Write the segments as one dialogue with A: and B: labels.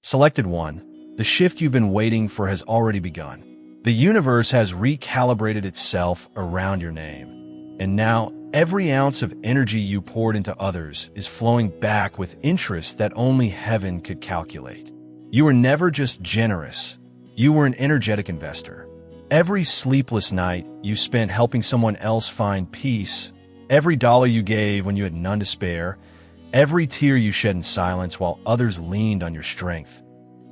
A: Selected 1. The shift you've been waiting for has already begun. The universe has recalibrated itself around your name, and now every ounce of energy you poured into others is flowing back with interest that only heaven could calculate. You were never just generous, you were an energetic investor. Every sleepless night you spent helping someone else find peace, every dollar you gave when you had none to spare, every tear you shed in silence while others leaned on your strength,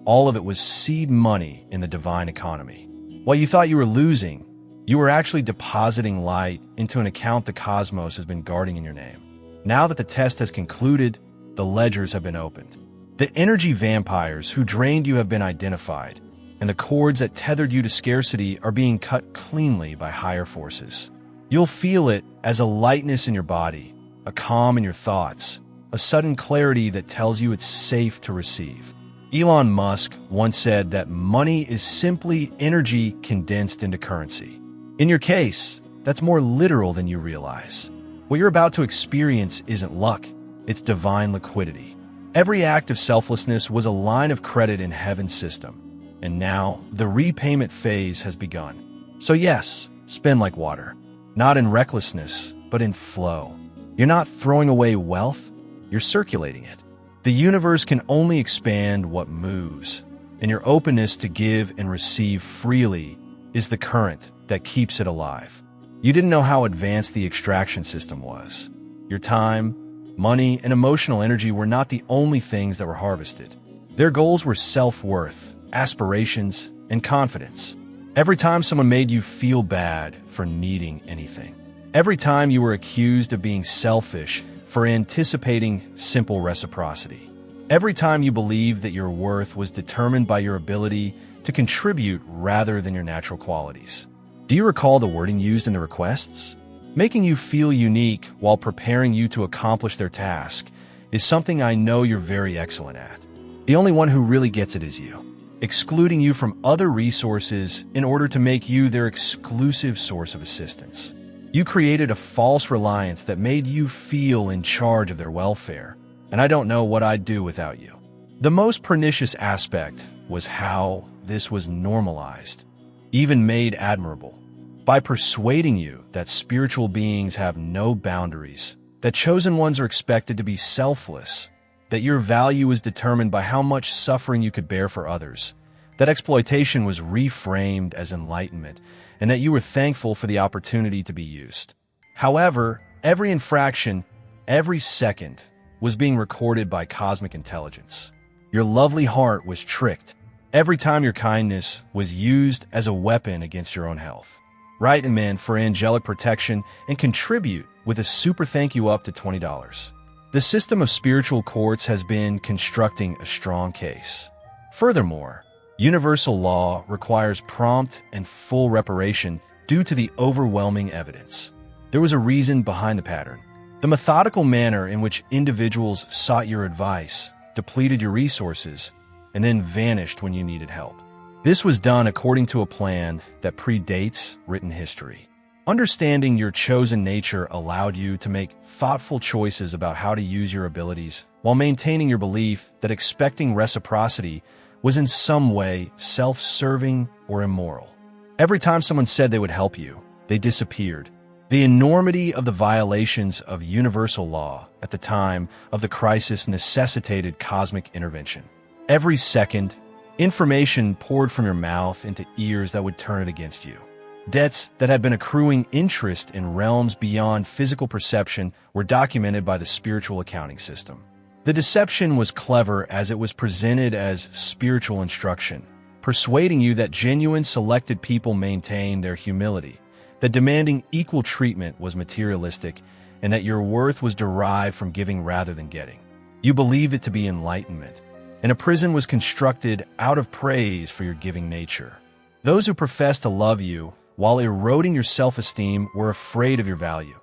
A: all of it was seed money in the divine economy. While you thought you were losing, you were actually depositing light into an account the cosmos has been guarding in your name. Now that the test has concluded, the ledgers have been opened. The energy vampires who drained you have been identified, and the cords that tethered you to scarcity are being cut cleanly by higher forces. You'll feel it as a lightness in your body, a calm in your thoughts, a sudden clarity that tells you it's safe to receive. Elon Musk once said that money is simply energy condensed into currency. In your case, that's more literal than you realize. What you're about to experience isn't luck, it's divine liquidity. Every act of selflessness was a line of credit in heaven's system. And now, the repayment phase has begun. So yes, spend like water. Not in recklessness, but in flow. You're not throwing away wealth, you're circulating it. The universe can only expand what moves, and your openness to give and receive freely is the current that keeps it alive. You didn't know how advanced the extraction system was. Your time, money, and emotional energy were not the only things that were harvested. Their goals were self-worth, aspirations, and confidence. Every time someone made you feel bad for needing anything. Every time you were accused of being selfish for anticipating simple reciprocity. Every time you believed that your worth was determined by your ability to contribute rather than your natural qualities. Do you recall the wording used in the requests? Making you feel unique while preparing you to accomplish their task is something I know you're very excellent at. The only one who really gets it is you. Excluding you from other resources in order to make you their exclusive source of assistance. You created a false reliance that made you feel in charge of their welfare, and I don't know what I'd do without you. The most pernicious aspect was how this was normalized, even made admirable, by persuading you that spiritual beings have no boundaries, that chosen ones are expected to be selfless, that your value is determined by how much suffering you could bear for others, that exploitation was reframed as enlightenment, and that you were thankful for the opportunity to be used. However, every infraction, every second, was being recorded by cosmic intelligence. Your lovely heart was tricked. Every time your kindness was used as a weapon against your own health. Write him in for angelic protection and contribute with a super thank you up to $20. The system of spiritual courts has been constructing a strong case. Furthermore, universal law requires prompt and full reparation due to the overwhelming evidence. There was a reason behind the pattern. The methodical manner in which individuals sought your advice, depleted your resources, and then vanished when you needed help. This was done according to a plan that predates written history. Understanding your chosen nature allowed you to make thoughtful choices about how to use your abilities while maintaining your belief that expecting reciprocity was in some way self-serving or immoral. Every time someone said they would help you, they disappeared. The enormity of the violations of universal law at the time of the crisis necessitated cosmic intervention. Every second, information poured from your mouth into ears that would turn it against you. Debts that had been accruing interest in realms beyond physical perception were documented by the spiritual accounting system. The deception was clever as it was presented as spiritual instruction, persuading you that genuine selected people maintained their humility, that demanding equal treatment was materialistic, and that your worth was derived from giving rather than getting. You believed it to be enlightenment, and a prison was constructed out of praise for your giving nature. Those who professed to love you while eroding your self-esteem were afraid of your value,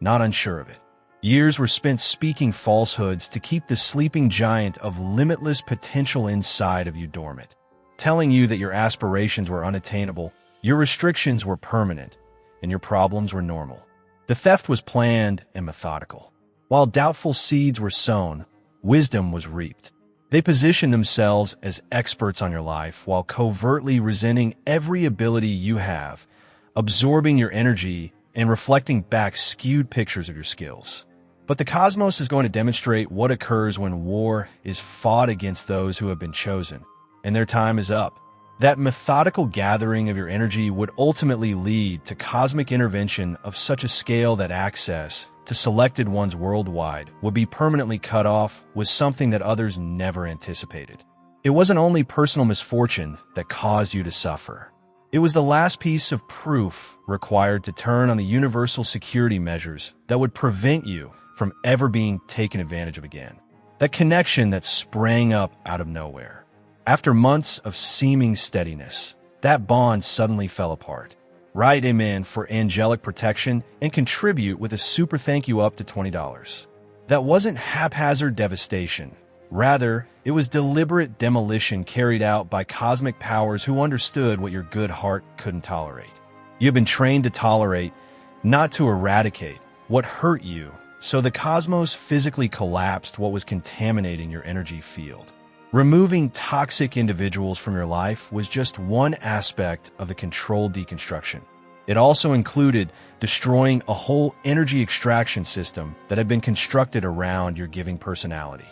A: not unsure of it. Years were spent speaking falsehoods to keep the sleeping giant of limitless potential inside of you dormant, telling you that your aspirations were unattainable, your restrictions were permanent, and your problems were normal. The theft was planned and methodical. While doubtful seeds were sown, wisdom was reaped. They position themselves as experts on your life while covertly resenting every ability you have, absorbing your energy and reflecting back skewed pictures of your skills. But the cosmos is going to demonstrate what occurs when war is fought against those who have been chosen, and their time is up. That methodical gathering of your energy would ultimately lead to cosmic intervention of such a scale that access to selected ones worldwide would be permanently cut off was something that others never anticipated. It wasn't only personal misfortune that caused you to suffer. It was the last piece of proof required to turn on the universal security measures that would prevent you from ever being taken advantage of again. That connection that sprang up out of nowhere. After months of seeming steadiness, that bond suddenly fell apart. Write him in for angelic protection and contribute with a super thank you up to $20. That wasn't haphazard devastation. Rather, it was deliberate demolition carried out by cosmic powers who understood what your good heart couldn't tolerate. You have been trained to tolerate, not to eradicate, what hurt you, so the cosmos physically collapsed what was contaminating your energy field. Removing toxic individuals from your life was just one aspect of the controlled deconstruction. It also included destroying a whole energy extraction system that had been constructed around your giving personality.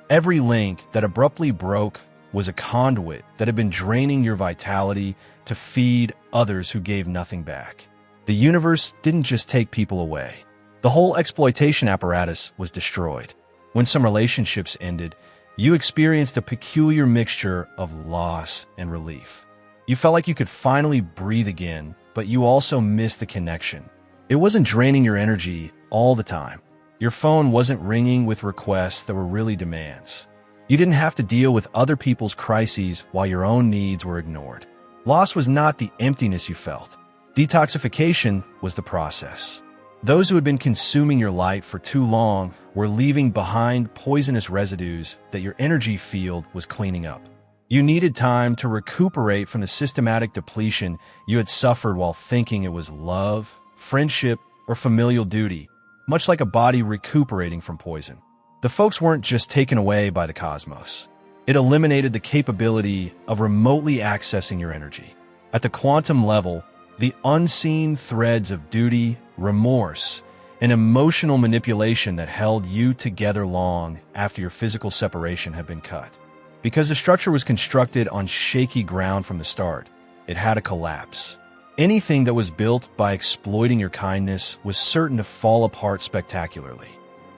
A: Every link that abruptly broke was a conduit that had been draining your vitality to feed others who gave nothing back. The universe didn't just take people away. The whole exploitation apparatus was destroyed. When some relationships ended, you experienced a peculiar mixture of loss and relief. You felt like you could finally breathe again, but you also missed the connection. It wasn't draining your energy all the time. Your phone wasn't ringing with requests that were really demands. You didn't have to deal with other people's crises while your own needs were ignored. Loss was not the emptiness you felt. Detoxification was the process. Those who had been consuming your light for too long were leaving behind poisonous residues that your energy field was cleaning up. You needed time to recuperate from the systematic depletion you had suffered while thinking it was love, friendship, or familial duty, much like a body recuperating from poison. The folks weren't just taken away by the cosmos. It eliminated the capability of remotely accessing your energy. At the quantum level, the unseen threads of duty, remorse, and emotional manipulation that held you together long after your physical separation had been cut. Because the structure was constructed on shaky ground from the start, it had to collapse. Anything that was built by exploiting your kindness was certain to fall apart spectacularly.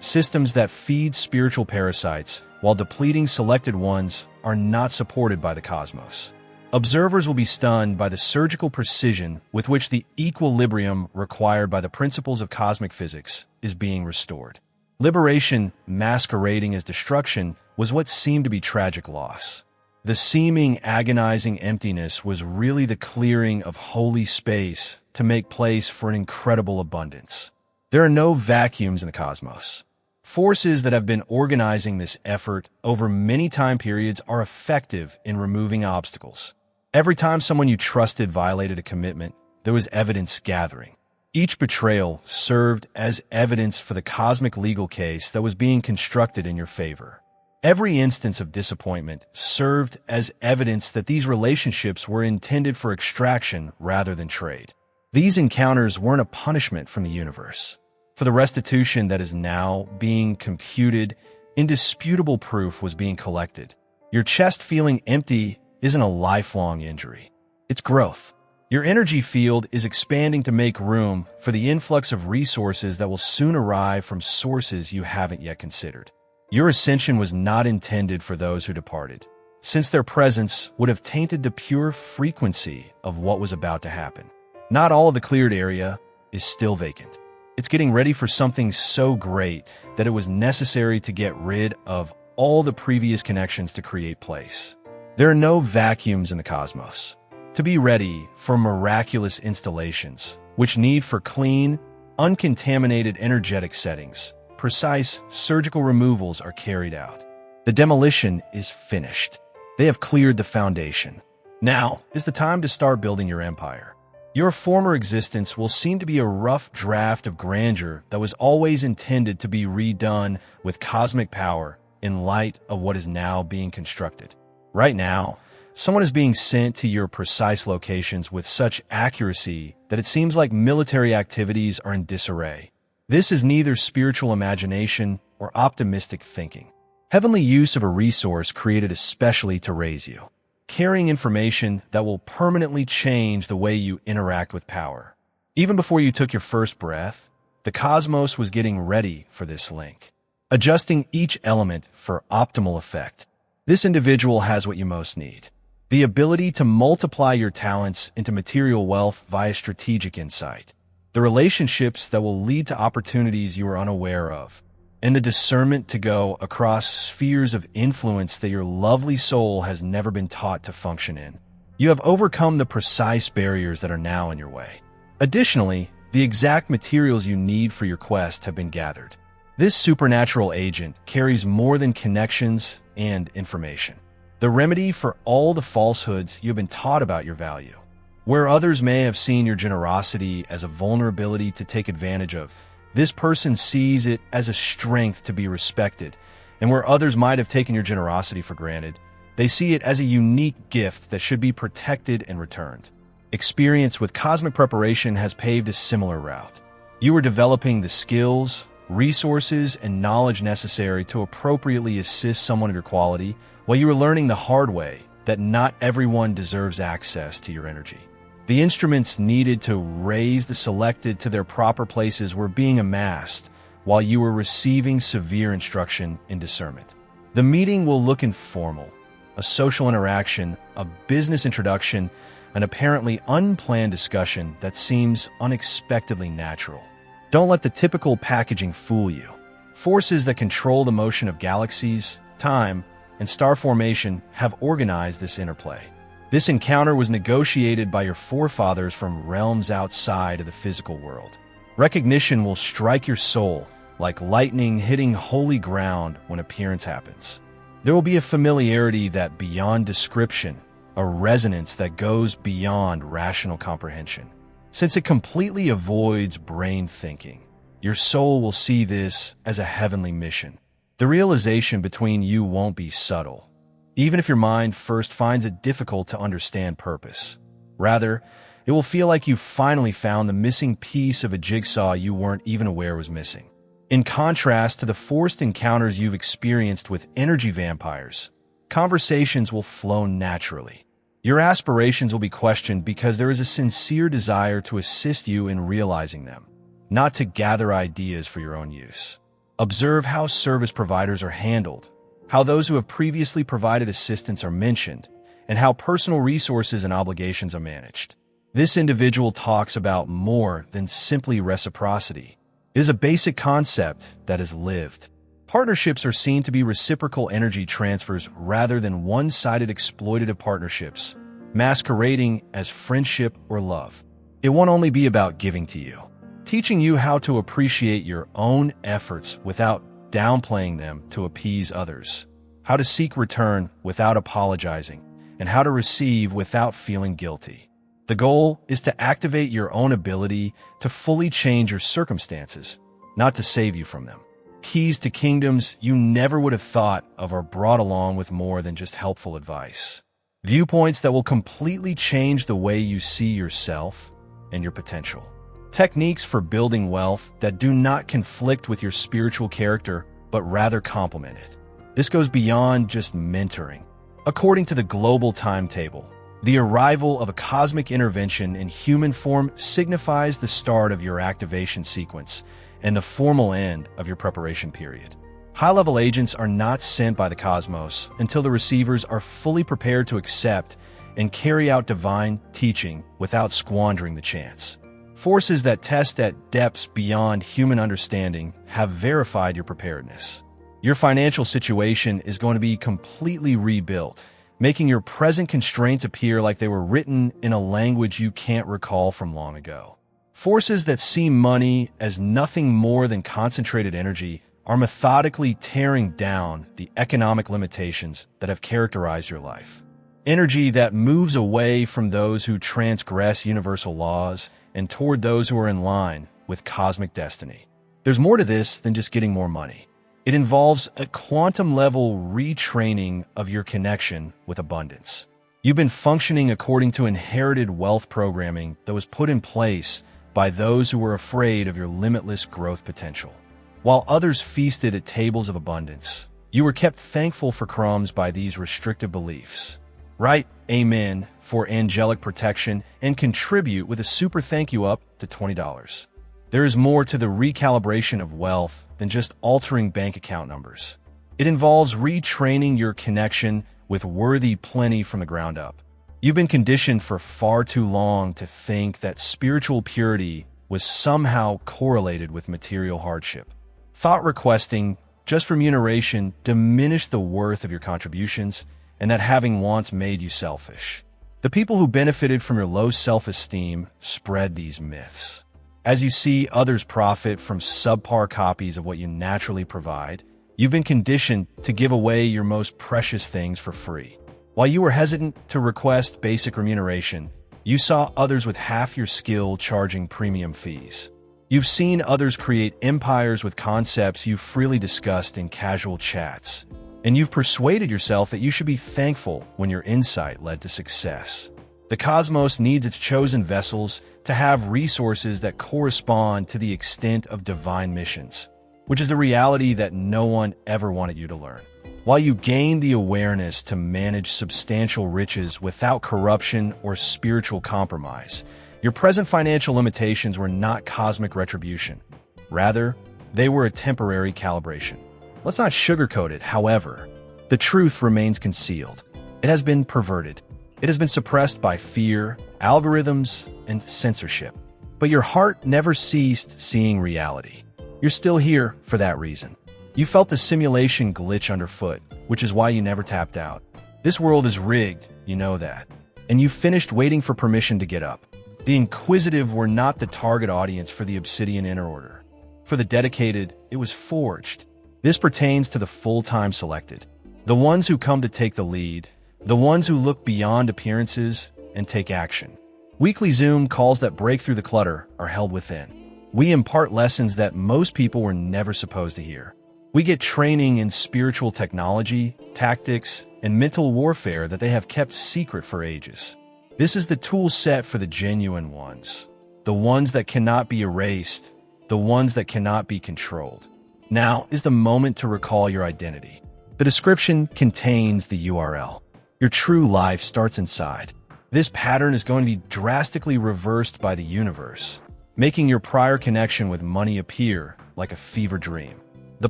A: Systems that feed spiritual parasites while depleting selected ones are not supported by the cosmos. Observers will be stunned by the surgical precision with which the equilibrium required by the principles of cosmic physics is being restored. Liberation masquerading as destruction was what seemed to be tragic loss. The seeming agonizing emptiness was really the clearing of holy space to make place for an incredible abundance. There are no vacuums in the cosmos. Forces that have been organizing this effort over many time periods are effective in removing obstacles. Every time someone you trusted violated a commitment, there was evidence gathering. Each betrayal served as evidence for the cosmic legal case that was being constructed in your favor. Every instance of disappointment served as evidence that these relationships were intended for extraction rather than trade. These encounters weren't a punishment from the universe. For the restitution that is now being computed, indisputable proof was being collected. Your chest feeling empty isn't a lifelong injury. It's growth. Your energy field is expanding to make room for the influx of resources that will soon arrive from sources you haven't yet considered. Your ascension was not intended for those who departed, since their presence would have tainted the pure frequency of what was about to happen. Not all of the cleared area is still vacant. It's getting ready for something so great that it was necessary to get rid of all the previous connections to create place. There are no vacuums in the cosmos. To be ready for miraculous installations, which need for clean, uncontaminated energetic settings, precise surgical removals are carried out. The demolition is finished. They have cleared the foundation. Now is the time to start building your empire. Your former existence will seem to be a rough draft of grandeur that was always intended to be redone with cosmic power in light of what is now being constructed. Right now, someone is being sent to your precise locations with such accuracy that it seems like military activities are in disarray. This is neither spiritual imagination or optimistic thinking. Heavenly use of a resource created especially to raise you, carrying information that will permanently change the way you interact with power. Even before you took your first breath, the cosmos was getting ready for this link, adjusting each element for optimal effect. This individual has what you most need: the ability to multiply your talents into material wealth via strategic insight, the relationships that will lead to opportunities you are unaware of, and the discernment to go across spheres of influence that your lovely soul has never been taught to function in. You have overcome the precise barriers that are now in your way. Additionally, the exact materials you need for your quest have been gathered. This supernatural agent carries more than connections and information. The remedy for all the falsehoods you have been taught about your value. Where others may have seen your generosity as a vulnerability to take advantage of, this person sees it as a strength to be respected. And where others might have taken your generosity for granted, they see it as a unique gift that should be protected and returned. Experience with cosmic preparation has paved a similar route. You are developing the skills, resources, and knowledge necessary to appropriately assist someone of your quality, while you are learning the hard way that not everyone deserves access to your energy. The instruments needed to raise the selected to their proper places were being amassed while you were receiving severe instruction in discernment. The meeting will look informal, a social interaction, a business introduction, an apparently unplanned discussion that seems unexpectedly natural. Don't let the typical packaging fool you. Forces that control the motion of galaxies, time, and star formation have organized this interplay. This encounter was negotiated by your forefathers from realms outside of the physical world. Recognition will strike your soul like lightning hitting holy ground when appearance happens. There will be a familiarity that beyond description, a resonance that goes beyond rational comprehension. Since it completely avoids brain thinking, your soul will see this as a heavenly mission. The realization between you won't be subtle, even if your mind first finds it difficult to understand purpose. Rather, it will feel like you've finally found the missing piece of a jigsaw you weren't even aware was missing. In contrast to the forced encounters you've experienced with energy vampires, conversations will flow naturally. Your aspirations will be questioned because there is a sincere desire to assist you in realizing them, not to gather ideas for your own use. Observe how service providers are handled, how those who have previously provided assistance are mentioned, and how personal resources and obligations are managed. This individual talks about more than simply reciprocity. It is a basic concept that is lived. Partnerships are seen to be reciprocal energy transfers rather than one-sided exploitative partnerships, masquerading as friendship or love. It won't only be about giving to you, teaching you how to appreciate your own efforts without downplaying them to appease others, how to seek return without apologizing, and how to receive without feeling guilty. The goal is to activate your own ability to fully change your circumstances, not to save you from them. Keys to kingdoms you never would have thought of are brought along with more than just helpful advice. Viewpoints that will completely change the way you see yourself and your potential. Techniques for building wealth that do not conflict with your spiritual character, but rather complement it. This goes beyond just mentoring. According to the global timetable, the arrival of a cosmic intervention in human form signifies the start of your activation sequence and the formal end of your preparation period. High-level agents are not sent by the cosmos until the receivers are fully prepared to accept and carry out divine teaching without squandering the chance. Forces that test at depths beyond human understanding have verified your preparedness. Your financial situation is going to be completely rebuilt, making your present constraints appear like they were written in a language you can't recall from long ago. Forces that see money as nothing more than concentrated energy are methodically tearing down the economic limitations that have characterized your life. Energy that moves away from those who transgress universal laws and toward those who are in line with cosmic destiny. There's more to this than just getting more money. It involves a quantum-level retraining of your connection with abundance. You've been functioning according to inherited wealth programming that was put in place by those who were afraid of your limitless growth potential. While others feasted at tables of abundance, you were kept thankful for crumbs by these restrictive beliefs. Write Amen for angelic protection and contribute with a super thank you up to $20. There is more to the recalibration of wealth than just altering bank account numbers. It involves retraining your connection with worthy plenty from the ground up. You've been conditioned for far too long to think that spiritual purity was somehow correlated with material hardship. Thought requesting just remuneration diminished the worth of your contributions, and that having wants made you selfish. The people who benefited from your low self-esteem spread these myths. As you see others profit from subpar copies of what you naturally provide, you've been conditioned to give away your most precious things for free. While you were hesitant to request basic remuneration, you saw others with half your skill charging premium fees. You've seen others create empires with concepts you freely discussed in casual chats, and you've persuaded yourself that you should be thankful when your insight led to success. The cosmos needs its chosen vessels to have resources that correspond to the extent of divine missions, which is the reality that no one ever wanted you to learn. While you gained the awareness to manage substantial riches without corruption or spiritual compromise, your present financial limitations were not cosmic retribution. Rather, they were a temporary calibration. Let's not sugarcoat it, however. The truth remains concealed. It has been perverted. It has been suppressed by fear, algorithms, and censorship. But your heart never ceased seeing reality. You're still here for that reason. You felt the simulation glitch underfoot, which is why you never tapped out. This world is rigged, you know that. And you finished waiting for permission to get up. The inquisitive were not the target audience for the Obsidian Inner Order. For the dedicated, it was forged. This pertains to the full-time selected. The ones who come to take the lead, the ones who look beyond appearances and take action. Weekly Zoom calls that break through the clutter are held within. We impart lessons that most people were never supposed to hear. We get training in spiritual technology, tactics, and mental warfare that they have kept secret for ages. This is the tool set for the genuine ones, the ones that cannot be erased, the ones that cannot be controlled. Now is the moment to recall your identity. The description contains the URL. Your true life starts inside. This pattern is going to be drastically reversed by the universe, making your prior connection with money appear like a fever dream. The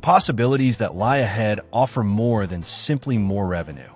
A: possibilities that lie ahead offer more than simply more revenue.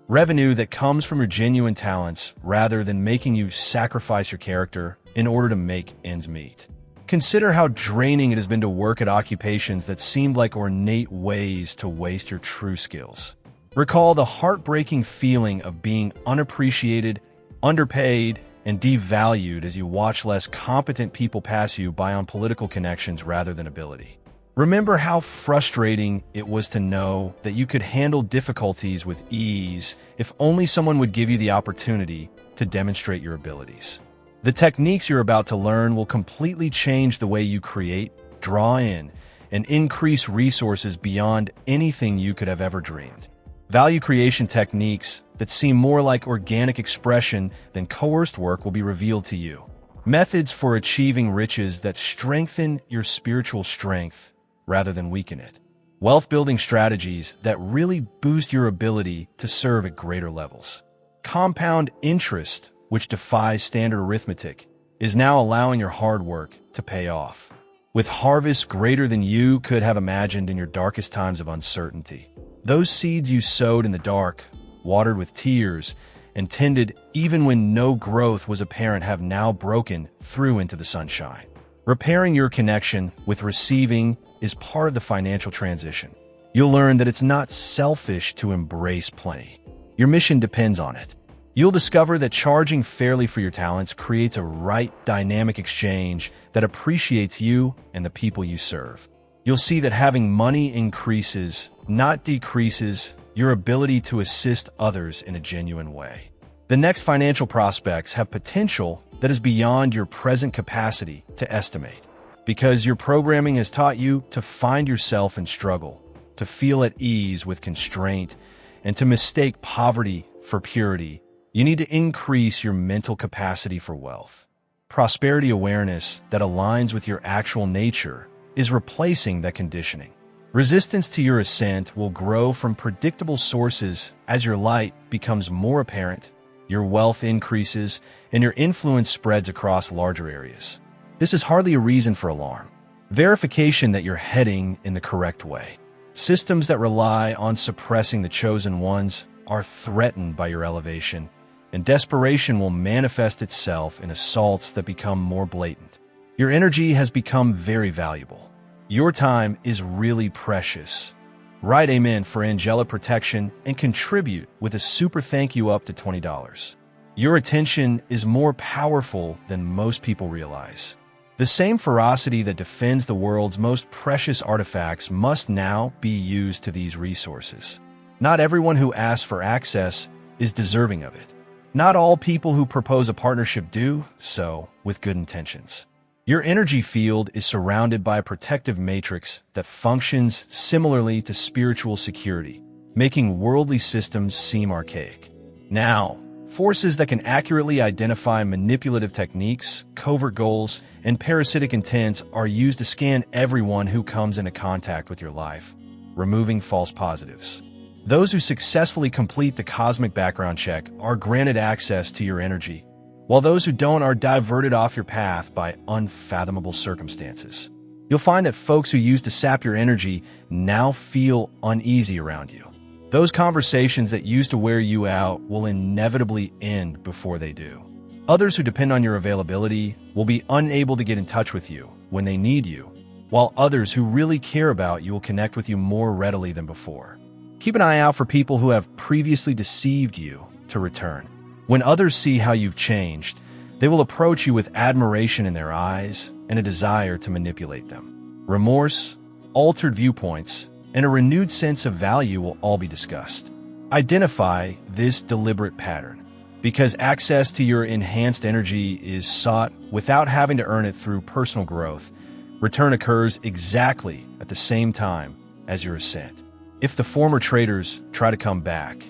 A: Revenue that comes from your genuine talents rather than making you sacrifice your character in order to make ends meet. Consider how draining it has been to work at occupations that seemed like ornate ways to waste your true skills. Recall the heartbreaking feeling of being unappreciated, underpaid, and devalued as you watch less competent people pass you by on political connections rather than ability. Remember how frustrating it was to know that you could handle difficulties with ease if only someone would give you the opportunity to demonstrate your abilities. The techniques you're about to learn will completely change the way you create, draw in, and increase resources beyond anything you could have ever dreamed. Value creation techniques that seem more like organic expression than coerced work will be revealed to you. Methods for achieving riches that strengthen your spiritual strength rather than weaken it. Wealth-building strategies that really boost your ability to serve at greater levels. Compound interest, which defies standard arithmetic, is now allowing your hard work to pay off. With harvests greater than you could have imagined in your darkest times of uncertainty. Those seeds you sowed in the dark, watered with tears, and tended even when no growth was apparent have now broken through into the sunshine. Repairing your connection with receiving is part of the financial transition. You'll learn that it's not selfish to embrace plenty. Your mission depends on it. You'll discover that charging fairly for your talents creates a right dynamic exchange that appreciates you and the people you serve. You'll see that having money increases, not decreases, your ability to assist others in a genuine way. The next financial prospects have potential that is beyond your present capacity to estimate, because your programming has taught you to find yourself in struggle, to feel at ease with constraint, and to mistake poverty for purity, you need to increase your mental capacity for wealth. Prosperity awareness that aligns with your actual nature is replacing that conditioning. Resistance to your ascent will grow from predictable sources as your light becomes more apparent, your wealth increases, and your influence spreads across larger areas. This is hardly a reason for alarm. Verification that you're heading in the correct way. Systems that rely on suppressing the chosen ones are threatened by your elevation, and desperation will manifest itself in assaults that become more blatant. Your energy has become very valuable. Your time is really precious. Write amen for angelic protection and contribute with a super thank you up to $20. Your attention is more powerful than most people realize. The same ferocity that defends the world's most precious artifacts must now be used to these resources. Not everyone who asks for access is deserving of it. Not all people who propose a partnership do so with good intentions. Your energy field is surrounded by a protective matrix that functions similarly to spiritual security, making worldly systems seem archaic. Now, forces that can accurately identify manipulative techniques, covert goals, and parasitic intents are used to scan everyone who comes into contact with your life, removing false positives. Those who successfully complete the cosmic background check are granted access to your energy, while those who don't are diverted off your path by unfathomable circumstances. You'll find that folks who used to sap your energy now feel uneasy around you. Those conversations that used to wear you out will inevitably end before they do. Others who depend on your availability will be unable to get in touch with you when they need you, while others who really care about you will connect with you more readily than before. Keep an eye out for people who have previously deceived you to return. When others see how you've changed, they will approach you with admiration in their eyes and a desire to manipulate them. Remorse, altered viewpoints, and a renewed sense of value will all be discussed. Identify this deliberate pattern, because access to your enhanced energy is sought without having to earn it through personal growth. Return occurs exactly at the same time as your ascent. If the former traders try to come back,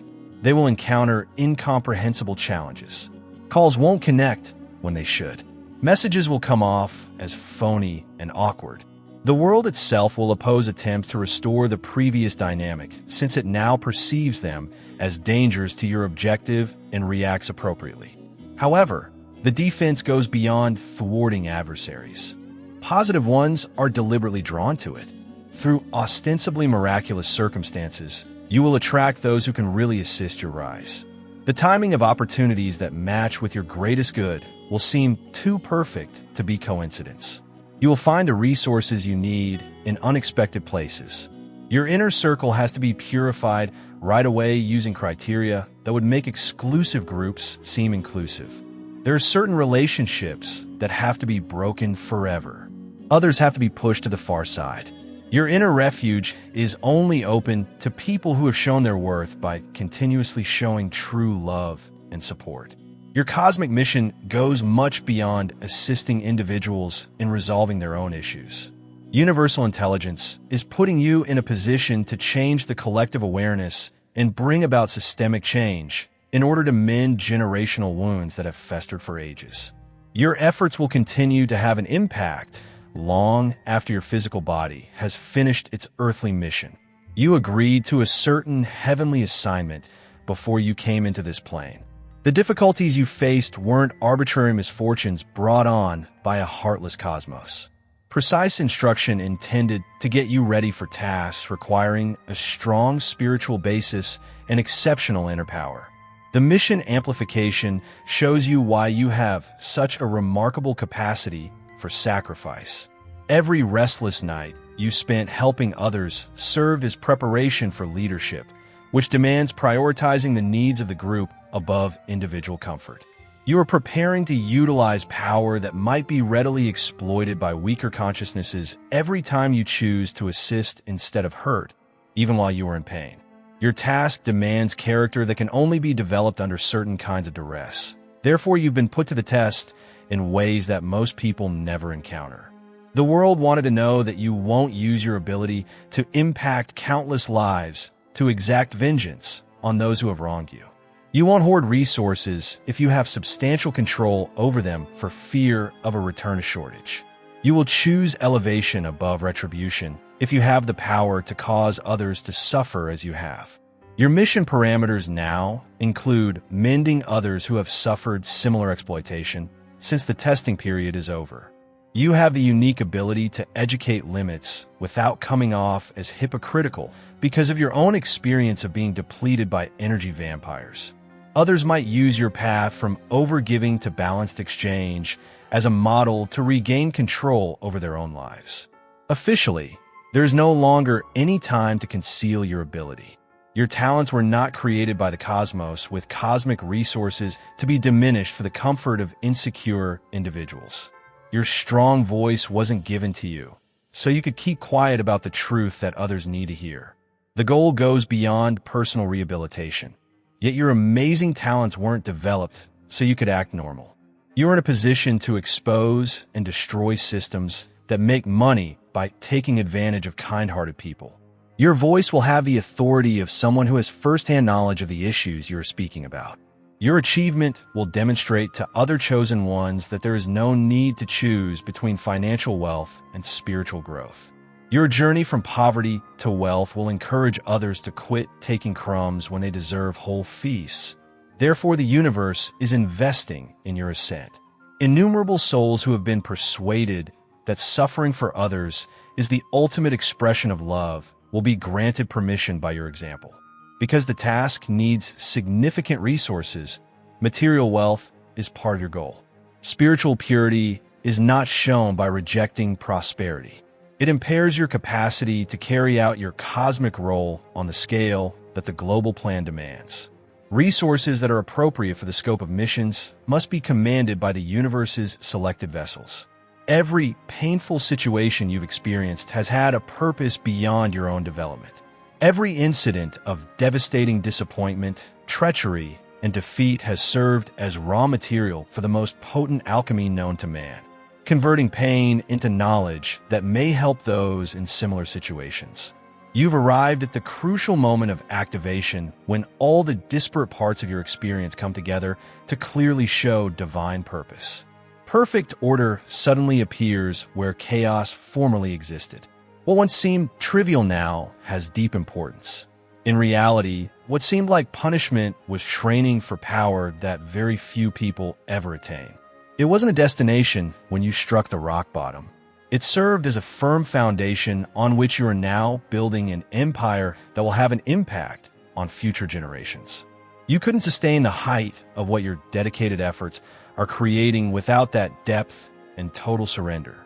A: they will encounter incomprehensible challenges. Calls won't connect when they should. Messages will come off as phony and awkward. The world itself will oppose attempts to restore the previous dynamic, since it now perceives them as dangers to your objective and reacts appropriately. However, the defense goes beyond thwarting adversaries. Positive ones are deliberately drawn to it. Through ostensibly miraculous circumstances, you will attract those who can really assist your rise. The timing of opportunities that match with your greatest good will seem too perfect to be coincidence. You will find the resources you need in unexpected places. Your inner circle has to be purified right away using criteria that would make exclusive groups seem inclusive. There are certain relationships that have to be broken forever. Others have to be pushed to the far side. Your inner refuge is only open to people who have shown their worth by continuously showing true love and support. Your cosmic mission goes much beyond assisting individuals in resolving their own issues. Universal intelligence is putting you in a position to change the collective awareness and bring about systemic change in order to mend generational wounds that have festered for ages. Your efforts will continue to have an impact long after your physical body has finished its earthly mission. You agreed to a certain heavenly assignment before you came into this plane. The difficulties you faced weren't arbitrary misfortunes brought on by a heartless cosmos. Precise instruction intended to get you ready for tasks requiring a strong spiritual basis and exceptional inner power. The mission amplification shows you why you have such a remarkable capacity for sacrifice. Every restless night you spent helping others served as preparation for leadership, which demands prioritizing the needs of the group above individual comfort. You are preparing to utilize power that might be readily exploited by weaker consciousnesses every time you choose to assist instead of hurt, even while you are in pain. Your task demands character that can only be developed under certain kinds of duress. Therefore, you've been put to the test in ways that most people never encounter. The world wanted to know that you won't use your ability to impact countless lives to exact vengeance on those who have wronged you. You won't hoard resources if you have substantial control over them for fear of a return to shortage. You will choose elevation above retribution if you have the power to cause others to suffer as you have. Your mission parameters now include mending others who have suffered similar exploitation since the testing period is over. You have the unique ability to educate limits without coming off as hypocritical because of your own experience of being depleted by energy vampires. Others might use your path from overgiving to balanced exchange as a model to regain control over their own lives. Officially, there is no longer any time to conceal your ability. Your talents were not created by the cosmos with cosmic resources to be diminished for the comfort of insecure individuals. Your strong voice wasn't given to you, so you could keep quiet about the truth that others need to hear. The goal goes beyond personal rehabilitation. Yet your amazing talents weren't developed so you could act normal. You are in a position to expose and destroy systems that make money by taking advantage of kind-hearted people. Your voice will have the authority of someone who has first-hand knowledge of the issues you are speaking about. Your achievement will demonstrate to other chosen ones that there is no need to choose between financial wealth and spiritual growth. Your journey from poverty to wealth will encourage others to quit taking crumbs when they deserve whole feasts. Therefore, the universe is investing in your ascent. Innumerable souls who have been persuaded that suffering for others is the ultimate expression of love will be granted permission by your example. Because the task needs significant resources, material wealth is part of your goal. Spiritual purity is not shown by rejecting prosperity. It impairs your capacity to carry out your cosmic role on the scale that the global plan demands. Resources that are appropriate for the scope of missions must be commanded by the universe's selected vessels. Every painful situation you've experienced has had a purpose beyond your own development. Every incident of devastating disappointment, treachery, and defeat has served as raw material for the most potent alchemy known to man, converting pain into knowledge that may help those in similar situations. You've arrived at the crucial moment of activation when all the disparate parts of your experience come together to clearly show divine purpose. Perfect order suddenly appears where chaos formerly existed. What once seemed trivial now has deep importance. In reality, what seemed like punishment was training for power that very few people ever attain. It wasn't a destination when you struck the rock bottom. It served as a firm foundation on which you are now building an empire that will have an impact on future generations. You couldn't sustain the height of what your dedicated efforts are creating without that depth and total surrender.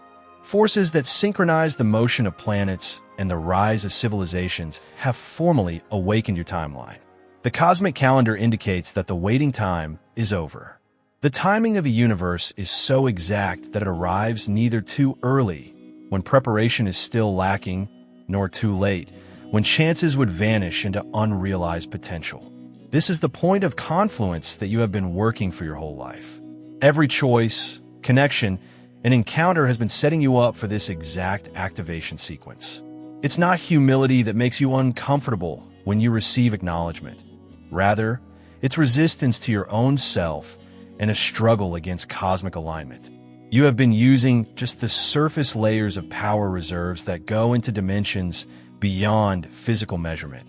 A: Forces that synchronize the motion of planets and the rise of civilizations have formally awakened your timeline. The cosmic calendar indicates that the waiting time is over. The timing of the universe is so exact that it arrives neither too early, when preparation is still lacking, nor too late, when chances would vanish into unrealized potential. This is the point of confluence that you have been working for your whole life. Every choice, connection, and encounter has been setting you up for this exact activation sequence. It's not humility that makes you uncomfortable when you receive acknowledgement. Rather, it's resistance to your own self and a struggle against cosmic alignment. You have been using just the surface layers of power reserves that go into dimensions beyond physical measurement.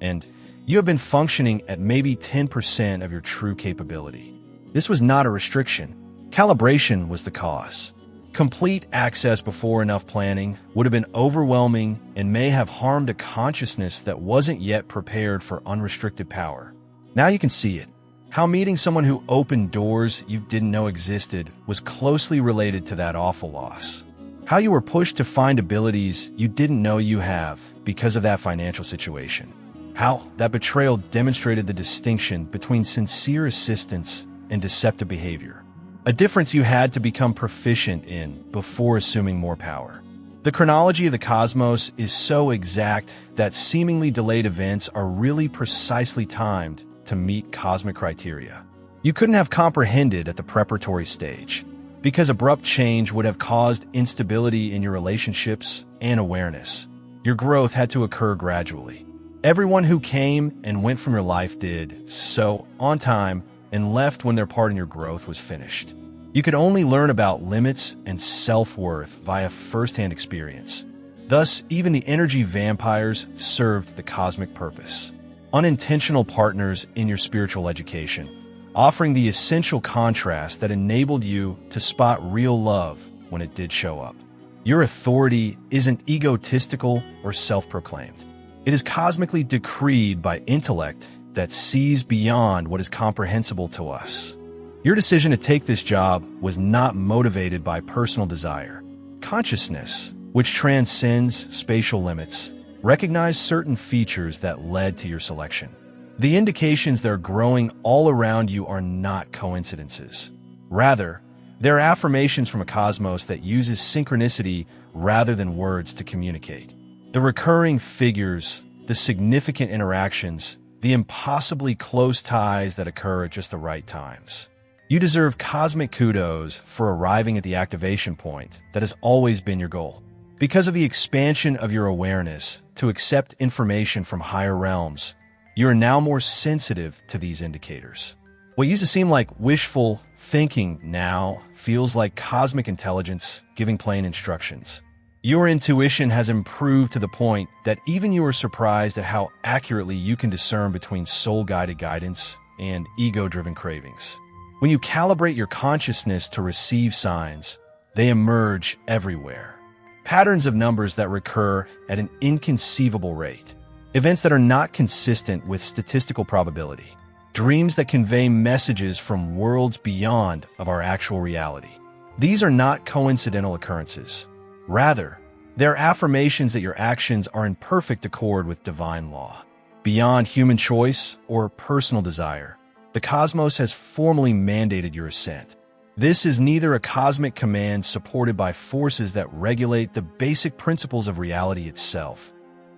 A: And you have been functioning at maybe 10% of your true capability. This was not a restriction. Calibration was the cause. Complete access before enough planning would have been overwhelming and may have harmed a consciousness that wasn't yet prepared for unrestricted power. Now you can see it. How meeting someone who opened doors you didn't know existed was closely related to that awful loss. How you were pushed to find abilities you didn't know you have because of that financial situation. How that betrayal demonstrated the distinction between sincere assistance and deceptive behavior. A difference you had to become proficient in before assuming more power. The chronology of the cosmos is so exact that seemingly delayed events are really precisely timed to meet cosmic criteria. You couldn't have comprehended at the preparatory stage. because abrupt change would have caused instability in your relationships and awareness. Your growth had to occur gradually. Everyone who came and went from your life did so on time and left when their part in your growth was finished. You could only learn about limits and self-worth via first-hand experience. Thus, even the energy vampires served the cosmic purpose. Unintentional partners in your spiritual education, offering the essential contrast that enabled you to spot real love when it did show up. Your authority isn't egotistical or self-proclaimed. It is cosmically decreed by intellect that sees beyond what is comprehensible to us. Your decision to take this job was not motivated by personal desire. Consciousness, which transcends spatial limits, recognized certain features that led to your selection. The indications that are growing all around you are not coincidences. Rather, they're affirmations from a cosmos that uses synchronicity rather than words to communicate. The recurring figures, the significant interactions, the impossibly close ties that occur at just the right times. You deserve cosmic kudos for arriving at the activation point that has always been your goal. Because of the expansion of your awareness to accept information from higher realms, you are now more sensitive to these indicators. What used to seem like wishful thinking now feels like cosmic intelligence giving plain instructions. Your intuition has improved to the point that even you are surprised at how accurately you can discern between soul-guided guidance and ego-driven cravings. When you calibrate your consciousness to receive signs, they emerge everywhere. Patterns of numbers that recur at an inconceivable rate. Events that are not consistent with statistical probability. Dreams that convey messages from worlds beyond of our actual reality. These are not coincidental occurrences. Rather, they're affirmations that your actions are in perfect accord with divine law. Beyond human choice or personal desire, the cosmos has formally mandated your ascent. This is neither a cosmic command supported by forces that regulate the basic principles of reality itself,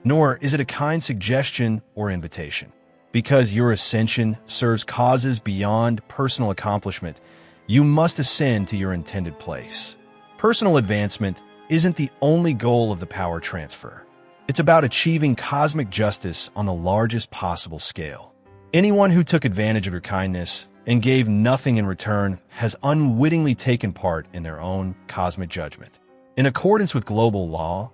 A: nor is it a kind suggestion or invitation. Because your ascension serves causes beyond personal accomplishment, you must ascend to your intended place. Personal advancement isn't the only goal of the power transfer. It's about achieving cosmic justice on the largest possible scale. Anyone who took advantage of your kindness and gave nothing in return has unwittingly taken part in their own cosmic judgment. In accordance with global law,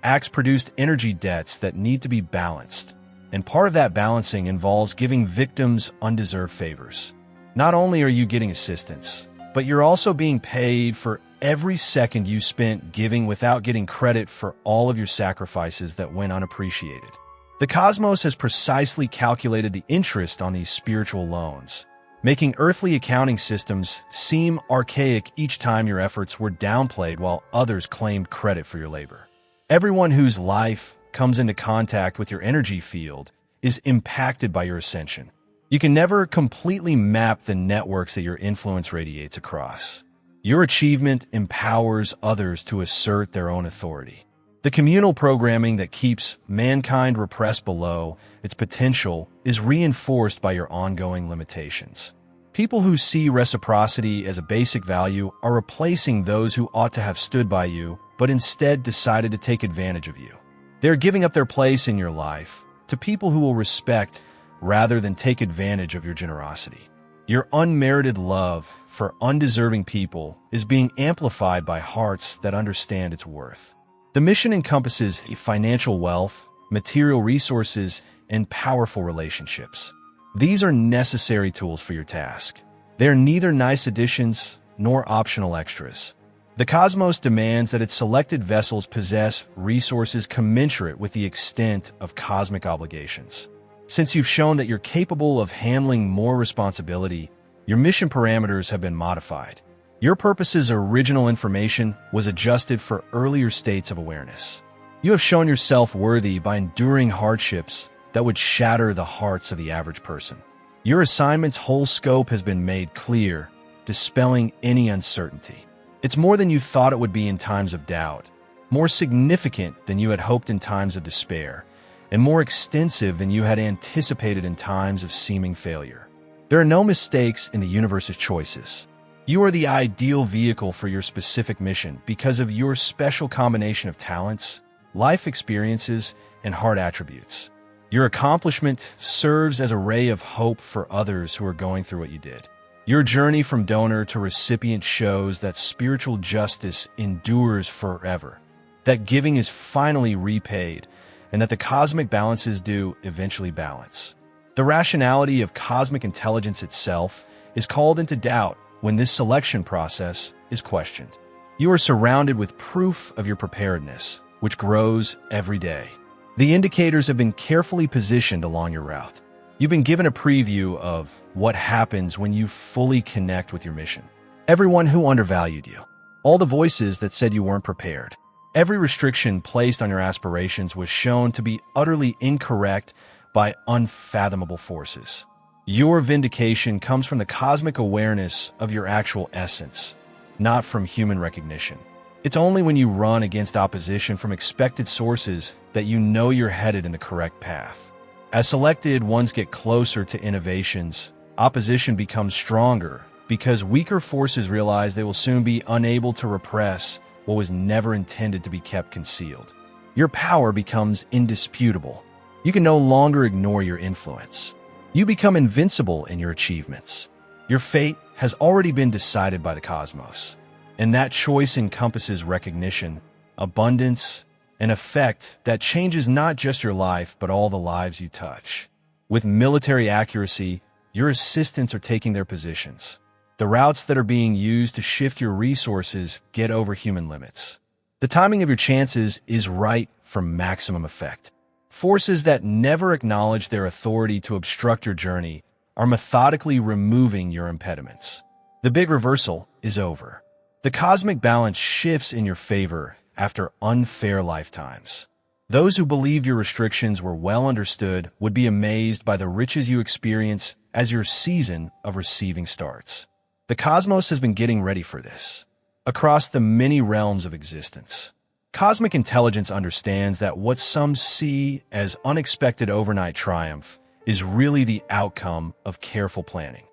A: acts produced energy debts that need to be balanced, and part of that balancing involves giving victims undeserved favors. Not only are you getting assistance, but you're also being paid for every second you spent giving without getting credit for all of your sacrifices that went unappreciated. The cosmos has precisely calculated the interest on these spiritual loans, making earthly accounting systems seem archaic each time your efforts were downplayed while others claimed credit for your labor. Everyone whose life comes into contact with your energy field is impacted by your ascension. You can never completely map the networks that your influence radiates across. Your achievement empowers others to assert their own authority. The communal programming that keeps mankind repressed below its potential is reinforced by your ongoing limitations. People who see reciprocity as a basic value are replacing those who ought to have stood by you, but instead decided to take advantage of you. They're giving up their place in your life to people who will respect rather than take advantage of your generosity. Your unmerited love for undeserving people is being amplified by hearts that understand its worth. The mission encompasses financial wealth, material resources, and powerful relationships. These are necessary tools for your task. They are neither nice additions nor optional extras. The cosmos demands that its selected vessels possess resources commensurate with the extent of cosmic obligations. Since you've shown that you're capable of handling more responsibility, your mission parameters have been modified. Your purpose's original information was adjusted for earlier states of awareness. You have shown yourself worthy by enduring hardships that would shatter the hearts of the average person. Your assignment's whole scope has been made clear, dispelling any uncertainty. It's more than you thought it would be in times of doubt, more significant than you had hoped in times of despair, and more extensive than you had anticipated in times of seeming failure. There are no mistakes in the universe's choices. You are the ideal vehicle for your specific mission because of your special combination of talents, life experiences, and heart attributes. Your accomplishment serves as a ray of hope for others who are going through what you did. Your journey from donor to recipient shows that spiritual justice endures forever, that giving is finally repaid, and that the cosmic balances do eventually balance. The rationality of cosmic intelligence itself is called into doubt when this selection process is questioned. You are surrounded with proof of your preparedness, which grows every day. The indicators have been carefully positioned along your route. You've been given a preview of what happens when you fully connect with your mission. Everyone who undervalued you, all the voices that said you weren't prepared, every restriction placed on your aspirations was shown to be utterly incorrect by unfathomable forces. Your vindication comes from the cosmic awareness of your actual essence, not from human recognition. It's only when you run against opposition from expected sources that you know you're headed in the correct path. As selected ones get closer to innovations, opposition becomes stronger because weaker forces realize they will soon be unable to repress what was never intended to be kept concealed. Your power becomes indisputable. You can no longer ignore your influence. You become invincible in your achievements. Your fate has already been decided by the cosmos, and that choice encompasses recognition, abundance, an effect that changes not just your life, but all the lives you touch. With military accuracy, your assistants are taking their positions. The routes that are being used to shift your resources get over human limits. The timing of your chances is right for maximum effect. Forces that never acknowledge their authority to obstruct your journey are methodically removing your impediments. The big reversal is over. The cosmic balance shifts in your favor after unfair lifetimes. Those who believed your restrictions were well understood would be amazed by the riches you experience as your season of receiving starts. The cosmos has been getting ready for this. Across the many realms of existence, cosmic intelligence understands that what some see as unexpected overnight triumph is really the outcome of careful planning.